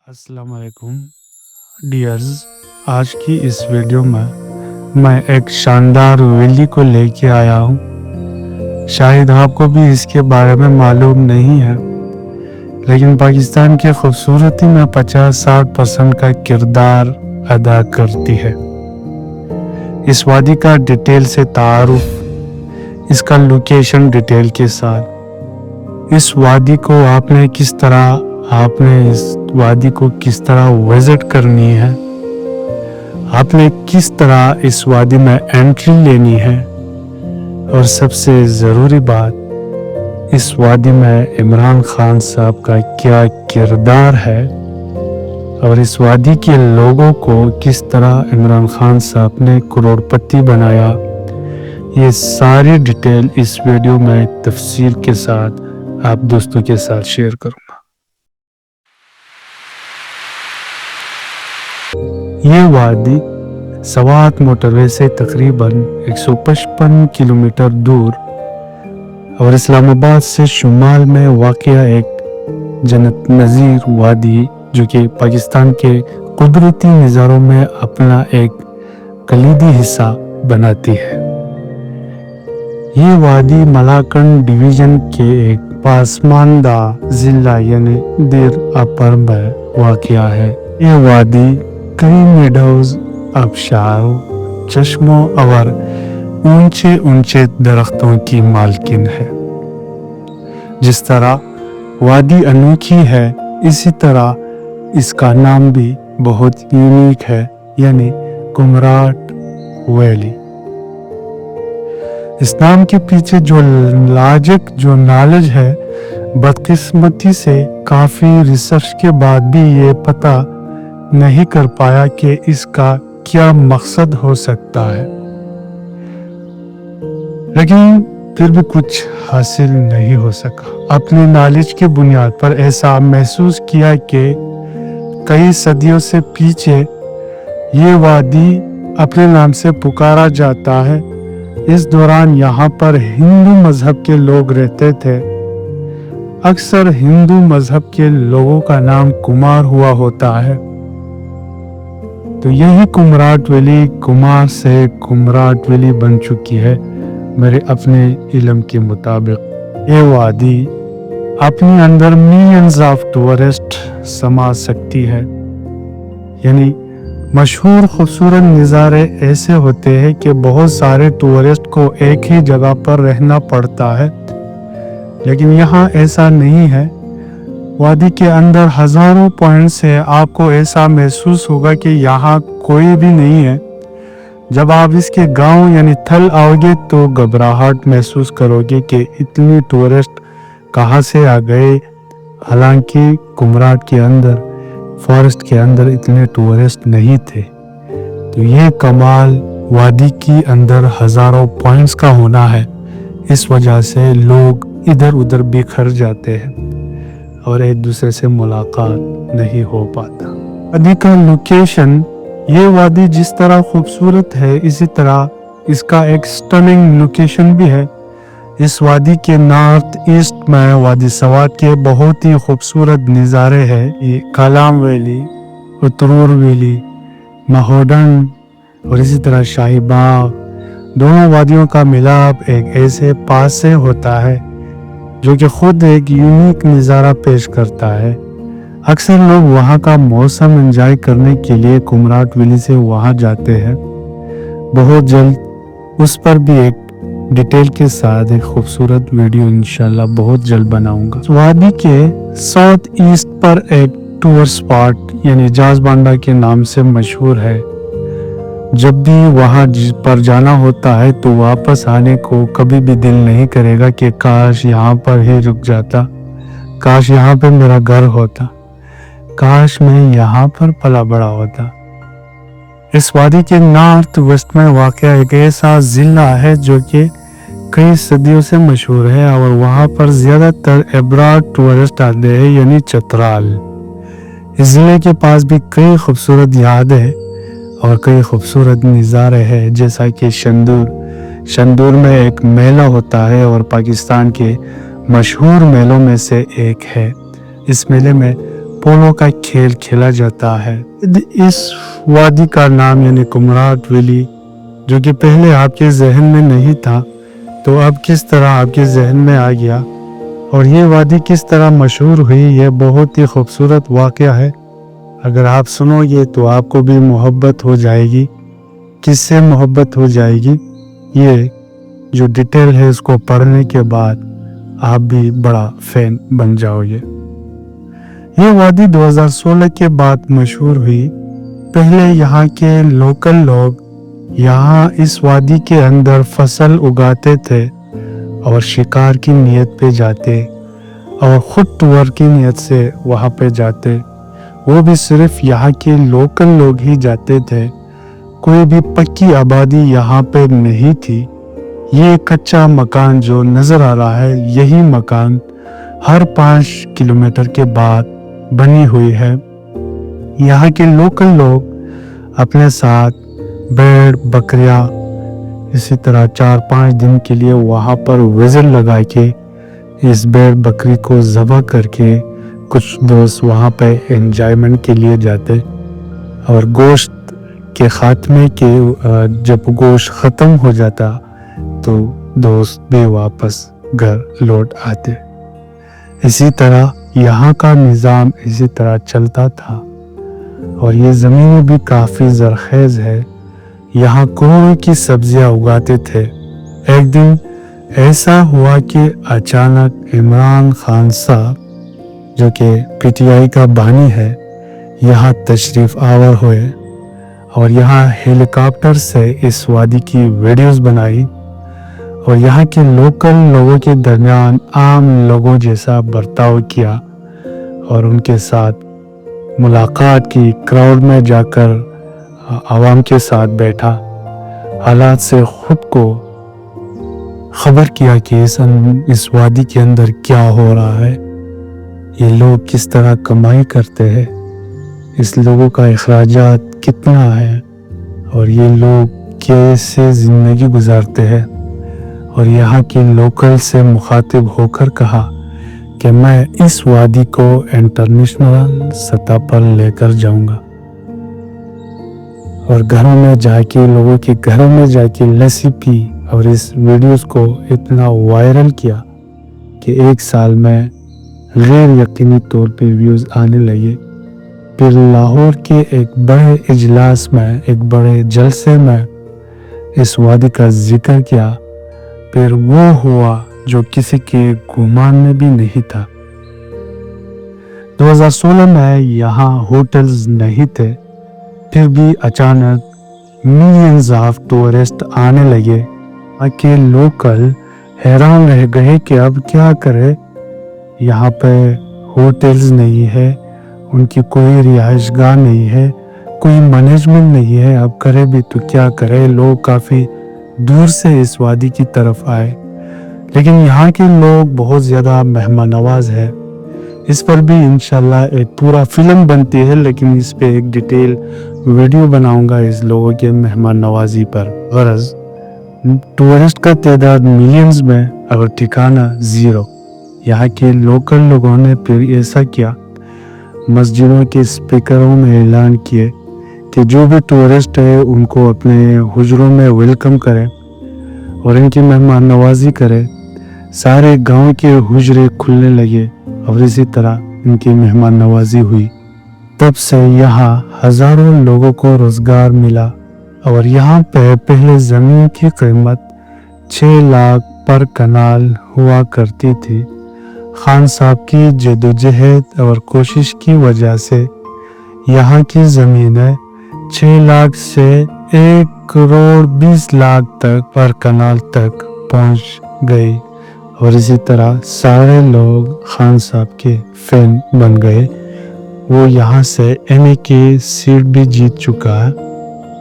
अस्सलाम वालेकुम डियर्स। आज की इस वीडियो में मैं एक शानदार वैली को लेके आया हूँ। शायद आपको भी इसके बारे में मालूम नहीं है, लेकिन पाकिस्तान की खूबसूरती में 50-60% का किरदार अदा करती है। इस वादी का डिटेल से तारुफ, इसका लोकेशन डिटेल के साथ, इस वादी को आपने इस वादी को किस तरह विजिट करनी है, आपने किस तरह इस वादी में एंट्री लेनी है, और सबसे ज़रूरी बात, इस वादी में इमरान खान साहब का क्या किरदार है और इस वादी के लोगों को किस तरह इमरान खान साहब ने करोड़पति बनाया, ये सारी डिटेल इस वीडियो में तफसील के साथ आप दोस्तों के साथ शेयर करूँगा। ये वादी सवात मोटरवे से तकरीबन 155 किलोमीटर दूर और इस्लामाबाद से शुमाल में वाक़या एक जन्नत नज़ीर वादी, जो कि पाकिस्तान के कुदरती नज़ारों में अपना एक कलीदी हिस्सा बनाती है। ये वादी मलाकंड डिवीज़न के एक पासमानदा ज़िला यानी देर अपर में वाक़या है। ये वादी कई मेडोज़, आबशारों, चश्मों और ऊंचे ऊंचे दरख्तों की मालकिन है। जिस तरह वादी अनोखी है, इसी तरह इसका नाम भी बहुत यूनिक है, यानी कुमराट वैली। इस नाम के पीछे जो नॉलेज है, बदकिस्मती से काफ़ी रिसर्च के बाद भी ये पता नहीं कर पाया कि इसका क्या मकसद हो सकता है, लेकिन फिर भी कुछ हासिल नहीं हो सका। अपनी नॉलेज की बुनियाद पर ऐसा महसूस किया कि कई सदियों से पीछे ये वादी अपने नाम से पुकारा जाता है। इस दौरान यहाँ पर हिंदू मजहब के लोग रहते थे। अक्सर हिंदू मजहब के लोगों का नाम कुमार हुआ होता है, तो यही कुमराट वैली कुमार से कुमराट वैली बन चुकी है मेरे अपने इल्म के मुताबिक। ये वादी अपने अंदर मिलियंस ऑफ टूरिस्ट समा सकती है, यानी मशहूर खूबसूरत नज़ारे ऐसे होते हैं कि बहुत सारे टूरिस्ट को एक ही जगह पर रहना पड़ता है, लेकिन यहाँ ऐसा नहीं है। वादी के अंदर हज़ारों पॉइंट्स है। आपको ऐसा महसूस होगा कि यहाँ कोई भी नहीं है। जब आप इसके गांव यानी थल आओगे तो घबराहट महसूस करोगे कि इतनी टूरिस्ट कहाँ से आ गए, हालांकि कुमराट के अंदर फॉरेस्ट के अंदर इतने टूरिस्ट नहीं थे। तो ये कमाल वादी के अंदर हज़ारों पॉइंट्स का होना है। इस वजह से लोग इधर उधर बिखर जाते हैं और एक दूसरे से मुलाकात नहीं हो पाता। वादी का लोकेशन, ये वादी जिस तरह खूबसूरत है, इसी तरह इसका एक स्टनिंग लोकेशन भी है। इस वादी के नॉर्थ ईस्ट में वादी सवात के बहुत ही खूबसूरत नज़ारे हैं। ये कालाम वैली, उतरूर वैली, महोडन और इसी तरह शाही बाग, दोनों वादियों का मिलाप एक ऐसे पास से होता है जो कि खुद एक यूनिक नज़ारा पेश करता है। अक्सर लोग वहाँ का मौसम एंजॉय करने के लिए कुमराट वैली से वहाँ जाते हैं। बहुत जल्द उस पर भी एक डिटेल के साथ एक खूबसूरत वीडियो इंशाल्लाह बहुत जल्द बनाऊंगा। वादी के साउथ ईस्ट पर एक टूर स्पॉट यानी जाज़बांडा के नाम से मशहूर है। जब भी वहाँ पर जाना होता है तो वापस आने को कभी भी दिल नहीं करेगा कि काश यहाँ पर ही रुक जाता, काश यहाँ पे मेरा घर होता, काश मैं यहाँ पर पला बड़ा होता। इस वादी के नॉर्थ वेस्ट में वाक़या एक ऐसा ज़िला है जो कि कई सदियों से मशहूर है और वहाँ पर ज़्यादातर अब्रॉड टूरिस्ट आते हैं, यानी चतराल। इस ज़िले के पास भी कई खूबसूरत यादें और कई खूबसूरत नज़ारे हैं, जैसा कि शंदूर में एक मेला होता है और पाकिस्तान के मशहूर मेलों में से एक है। इस मेले में पोलो का खेल खेला जाता है। इस वादी का नाम यानी कुमराट वैली, जो कि पहले आपके जहन में नहीं था, तो अब किस तरह आपके जहन में आ गया और ये वादी किस तरह मशहूर हुई, ये बहुत ही खूबसूरत वाक़या है। अगर आप सुनोगे तो आपको भी मोहब्बत हो जाएगी। किससे मोहब्बत हो जाएगी, ये जो डिटेल है इसको पढ़ने के बाद आप भी बड़ा फैन बन जाओगे। ये वादी 2016 के बाद मशहूर हुई। पहले यहाँ के लोकल लोग यहाँ इस वादी के अंदर फसल उगाते थे और शिकार की नीयत पे जाते और ख़ुद टूर की नीयत से वहाँ पे जाते। वो भी सिर्फ यहाँ के लोकल लोग ही जाते थे, कोई भी पक्की आबादी यहाँ पे नहीं थी। ये कच्चा मकान जो नज़र आ रहा है, यही मकान हर 5 किलोमीटर के बाद बनी हुई है। यहाँ के लोकल लोग अपने साथ भेड़ बकरियाँ इसी तरह 4-5 दिन के लिए वहाँ पर विज़िट लगा के इस भेड़ बकरी को ज़बह करके कुछ दोस्त वहाँ पे एंजॉयमेंट के लिए जाते और गोश्त के ख़ात्मे के जब गोश्त ख़त्म हो जाता तो दोस्त भी वापस घर लौट आते। इसी तरह यहाँ का निज़ाम इसी तरह चलता था और ये ज़मीनें भी काफ़ी ज़रख़ेज़ है। यहाँ करोड़ों की सब्जियाँ उगाते थे। एक दिन ऐसा हुआ कि अचानक इमरान खान साहब, जो कि पीटीआई का बानी है, यहाँ तशरीफ़ आवर हुए और यहाँ हेलीकॉप्टर से इस वादी की वीडियोस बनाई और यहाँ के लोकल लोगों के दरमियान आम लोगों जैसा बर्ताव किया और उनके साथ मुलाकात की, क्राउड में जाकर आवाम के साथ बैठा, हालात से ख़ुद को खबर किया कि इस वादी के अंदर क्या हो रहा है, ये लोग किस तरह कमाई करते हैं, इस लोगों का अखराजात कितना है और ये लोग कैसे ज़िंदगी गुजारते हैं। और यहाँ के लोकल से मुखातिब होकर कहा कि मैं इस वादी को इंटरनेशनल सतह पर लेकर जाऊंगा और घरों में जाके, लोगों के घरों में जाके लस्सी पी और इस वीडियोस को इतना वायरल किया कि 1 साल में गैर यकीनी तौर पे व्यूज़ आने लगे। फिर लाहौर के एक बड़े इजलास में, एक बड़े जलसे में इस वादी का जिक्र किया। फिर वो हुआ जो किसी के गुमान में भी नहीं था। 2016 में यहाँ होटल्स नहीं थे, फिर भी अचानक मिलियंस ऑफ टूरिस्ट आने लगे। आके लोकल हैरान रह गए कि अब क्या करें, यहाँ पे होटल्स नहीं है, उनकी कोई रिहाइशगाह नहीं है, कोई मैनेजमेंट नहीं है, अब करे भी तो क्या करे। लोग काफ़ी दूर से इस वादी की तरफ आए, लेकिन यहाँ के लोग बहुत ज़्यादा मेहमान नवाज है। इस पर भी इंशाल्लाह एक पूरा फिल्म बनती है, लेकिन इस पे एक डिटेल वीडियो बनाऊंगा इस लोगों के मेहमान नवाजी पर। गरज टूरिस्ट का तादाद मिलियंस में अगर ठिकाना ज़ीरो। यहाँ के लोकल लोगों ने फिर ऐसा किया, मस्जिदों के स्पीकरों में ऐलान किए कि जो भी टूरिस्ट है उनको अपने हुजरों में वेलकम करें और इनकी मेहमान नवाजी करें। सारे गांव के हुजरे खुलने लगे और इसी तरह इनकी मेहमान नवाजी हुई। तब से यहाँ हज़ारों लोगों को रोज़गार मिला और यहाँ पे पहले ज़मीन की कीमत 6 लाख पर कनाल हुआ करती थी। खान साहब की जदोजहद और कोशिश की वजह से यहाँ की ज़मीनें 6 लाख से 1 करोड़ 20 लाख तक पर कनाल तक पहुँच गई और इसी तरह सारे लोग खान साहब के फैन बन गए। वो यहाँ से एमए की सीट भी जीत चुका है।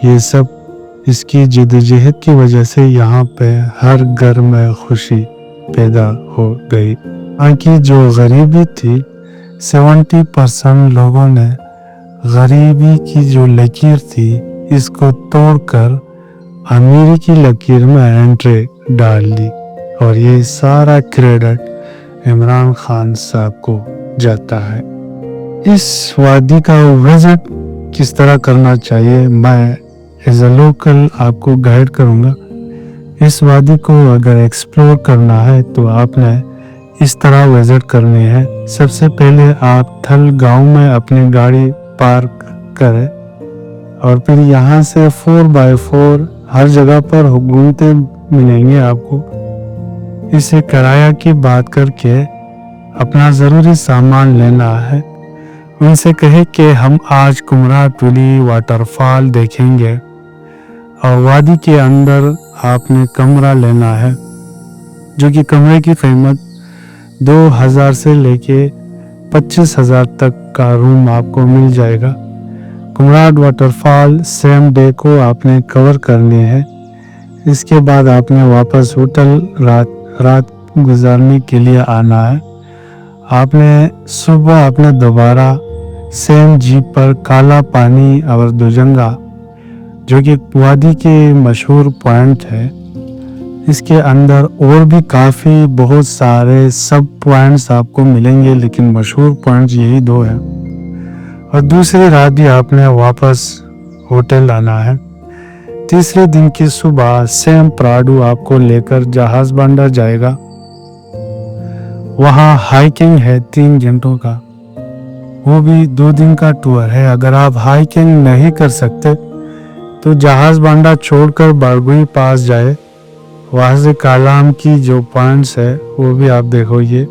ये सब इसकी जद्दोजहद की वजह से यहाँ पे हर घर में खुशी पैदा हो गई। यहाँ की जो गरीबी थी, 70% लोगों ने गरीबी की जो लकीर थी इसको तोड़कर अमीरी की लकीर में एंट्री डाल दी और ये सारा क्रेडिट इमरान खान साहब को जाता है। इस वादी का विजिट किस तरह करना चाहिए, मैं एज अ लोकल आपको गाइड करूँगा। इस वादी को अगर एक्सप्लोर करना है तो आपने इस तरह विजिट करनी है। सबसे पहले आप थल गांव में अपनी गाड़ी पार्क करें और फिर यहाँ से 4x4 हर जगह पर घूमते मिलेंगे आपको। इसे किराया की बात करके अपना ज़रूरी सामान लेना है। उनसे कहे कि हम आज कुमराट वैली वाटरफॉल देखेंगे और वादी के अंदर आपने कमरा लेना है, जो कि कमरे की कीमत 2000 से लेके 25,000 तक का रूम आपको मिल जाएगा। कुमराट वाटरफॉल सेम डे को आपने कवर करनी है। इसके बाद आपने वापस होटल रात गुजारने के लिए आना है। आपने सुबह अपने दोबारा सेम जीप पर काला पानी और दुजंगा, जो कि वादी के मशहूर पॉइंट है, इसके अंदर और भी काफ़ी बहुत सारे सब पॉइंट्स आपको मिलेंगे, लेकिन मशहूर पॉइंट्स यही 2 हैं। और दूसरी रात भी आपने वापस होटल आना है। तीसरे दिन की सुबह सेम प्राडू आपको लेकर जहाज बांडा जाएगा। वहाँ हाइकिंग है 3 घंटों का, वो भी 2 दिन का टूर है। अगर आप हाइकिंग नहीं कर सकते तो जहाज बांडा छोड़कर बारगुई पास जाए, वहाँ से कालाम की जो पॉइंट्स है वो भी आप देखोगे।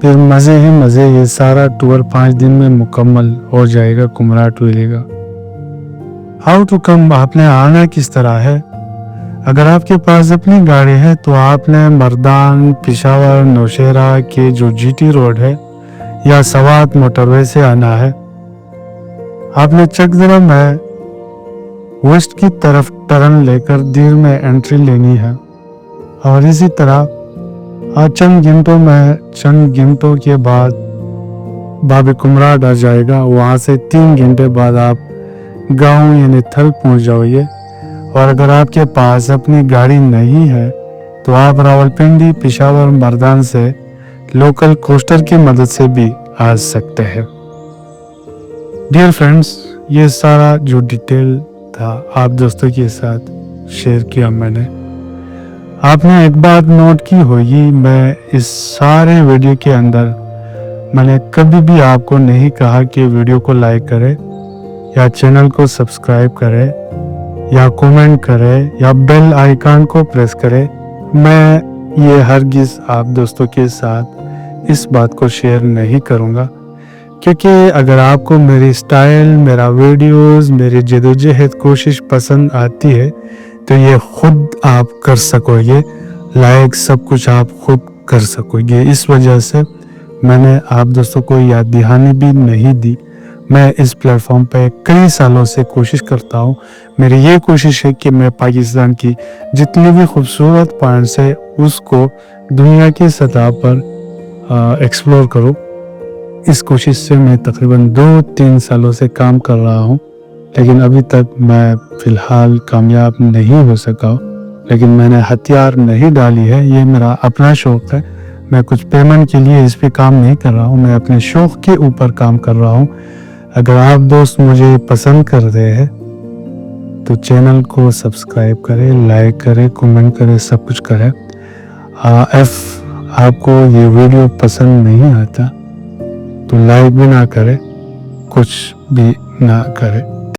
फिर मज़े ही मज़े, ये सारा टूर 5 दिन में मुकम्मल हो जाएगा कुमराट वैली का। हाउ टू कम, आपने आना किस तरह है। अगर आपके पास अपनी गाड़ी है तो आपने मर्दान, पिशावर, नौशेरा के जो जीटी रोड है या सवात मोटरवे से आना है। आपने चकदरा में वेस्ट की तरफ टर्न लेकर दीर में एंट्री लेनी है और इसी तरह चंद घंटों के बाद बाबे कुमराट आ जाएगा। वहाँ से 3 घंटे बाद आप गांव यानी थल पहुँच जाओगे। और अगर आपके पास अपनी गाड़ी नहीं है तो आप रावलपिंडी, पिशावर, मर्दान से लोकल कोस्टर की मदद से भी आ सकते हैं। डियर फ्रेंड्स, ये सारा जो डिटेल था आप दोस्तों के साथ शेयर किया मैंने। आपने एक बात नोट की होगी, मैं इस सारे वीडियो के अंदर मैंने कभी भी आपको नहीं कहा कि वीडियो को लाइक करें या चैनल को सब्सक्राइब करें या कमेंट करें या बेल आइकन को प्रेस करें। मैं ये हरगिज़ आप दोस्तों के साथ इस बात को शेयर नहीं करूँगा, क्योंकि अगर आपको मेरी स्टाइल, मेरा वीडियोस, मेरी जद्दोजहद कोशिश पसंद आती है तो ये खुद आप कर सकोगे, लाइक सब कुछ आप खुद कर सकोगे। इस वजह से मैंने आप दोस्तों को याद दहानी भी नहीं दी। मैं इस प्लेटफॉर्म पे कई सालों से कोशिश करता हूँ। मेरी ये कोशिश है कि मैं पाकिस्तान की जितनी भी खूबसूरत पॉइंट्स है उसको दुनिया की सतह पर एक्सप्लोर करूँ। इस कोशिश से मैं तकरीबन 2-3 सालों से काम कर रहा हूँ, लेकिन अभी तक मैं फ़िलहाल कामयाब नहीं हो सका हूँ। लेकिन मैंने हथियार नहीं डाली है, ये मेरा अपना शौक़ है। मैं कुछ पेमेंट के लिए इस पे काम नहीं कर रहा हूँ, मैं अपने शौक़ के ऊपर काम कर रहा हूँ। अगर आप दोस्त मुझे पसंद कर रहे हैं तो चैनल को सब्सक्राइब करें, लाइक करें, कमेंट करें, सब कुछ करें। आपको ये वीडियो पसंद नहीं आता तो लाइक भी ना करें, कुछ भी ना करें।